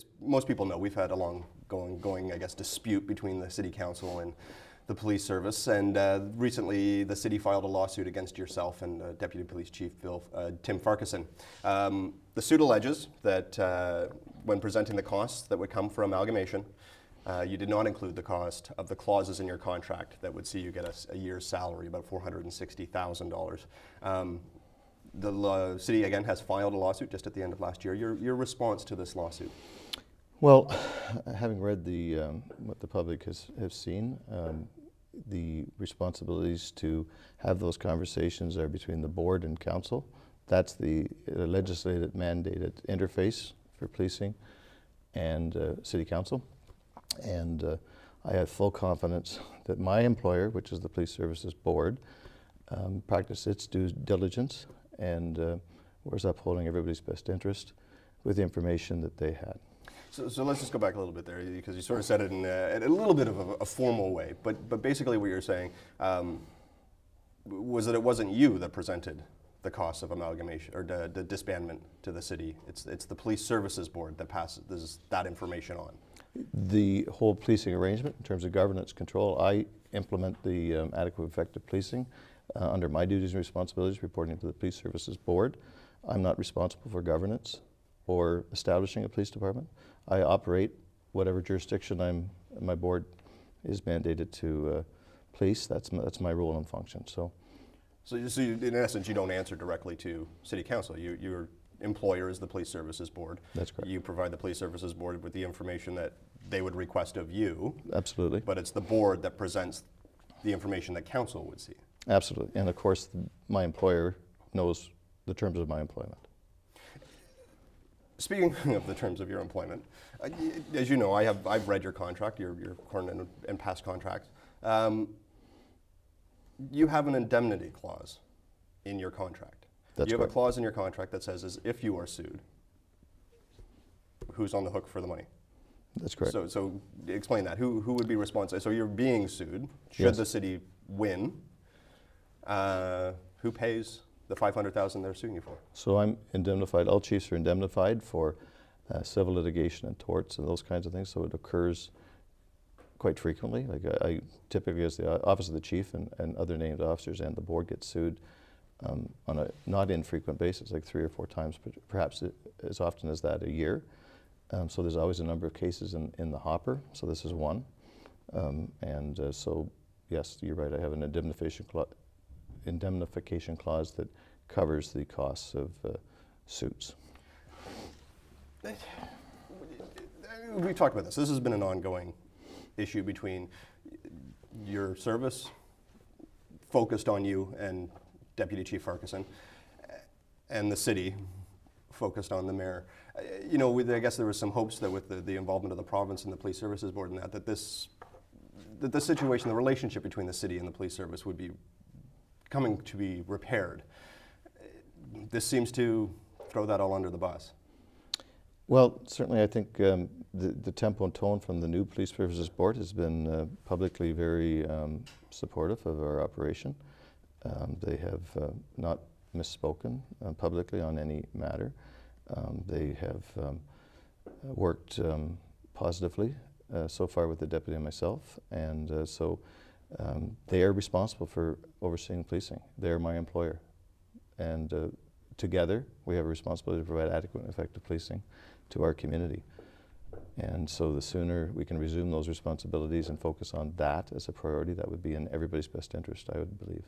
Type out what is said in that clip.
as most people know, we've had a long going, I guess, dispute between the City Council and the police service, and recently the city filed a lawsuit against yourself and Deputy Police Chief Tim Farquharson. The suit alleges that when presenting the costs that would come for amalgamation, you did not include the cost of the clauses in your contract that would see you get a year's salary, about $460,000. The city, again, has filed a lawsuit just at the end of last year. Your response to this lawsuit? Well, having read what the public has seen, the responsibilities to have those conversations are between the board and council. That's the legislative mandated interface for policing and city council. And I have full confidence that my employer, which is the Police Services Board, practiced its due diligence and was upholding everybody's best interest with the information that they had. So let's just go back a little bit there, because you sort of said it in a little bit of a formal way, but basically what you're saying was that it wasn't you that presented the cost of amalgamation or the disbandment to the city. It's the Police Services Board that passes that information on. The whole policing arrangement, in terms of governance control, I implement the adequate effective policing under my duties and responsibilities, reporting to the Police Services Board. I'm not responsible for governance or establishing a police department. I operate whatever jurisdiction my board is mandated to police. That's my role and function. So you, in essence, you don't answer directly to City Council. Your employer is the Police Services Board. That's correct. You provide the Police Services Board with the information that they would request of you. Absolutely. But it's the board that presents the information that council would see. Absolutely. And of course, my employer knows the terms of my employment. Speaking of the terms of your employment, as you know, I've read your contract, your current and past contracts. You have an indemnity clause in your contract. You have a clause in your contract that says, if you are sued, who's on the hook for the money? That's correct. So explain that. Who would be responsible? So you're being sued. Should the city win, who pays the $500,000 they're suing you for? So I'm indemnified. All chiefs are indemnified for civil litigation and torts and those kinds of things. So it occurs quite frequently. Like I typically, as the office of the chief and other named officers and the board, get sued on a not infrequent basis, like 3 or 4 times, but perhaps as often as that a year. So there's always a number of cases in the hopper. So this is one. So yes, you're right. I have an indemnification clause that covers the costs of suits. We've talked about this. This has been an ongoing issue between your service, focused on you and Deputy Chief Farquharson, and the city, focused on the mayor. You know, I guess there was some hopes that with the involvement of the province and the Police Services Board and that the situation, the relationship between the city and the police service would be coming to be repaired. This seems to throw that all under the bus. Well, certainly I think the tempo and tone from the new Police Services Board has been publicly very supportive of our operation. They have not misspoken publicly on any matter. They have worked positively so far with the deputy and myself, and so they are responsible for overseeing policing. They are my employer, and together we have a responsibility to provide adequate and effective policing to our community. And so the sooner we can resume those responsibilities and focus on that as a priority, that would be in everybody's best interest, I would believe.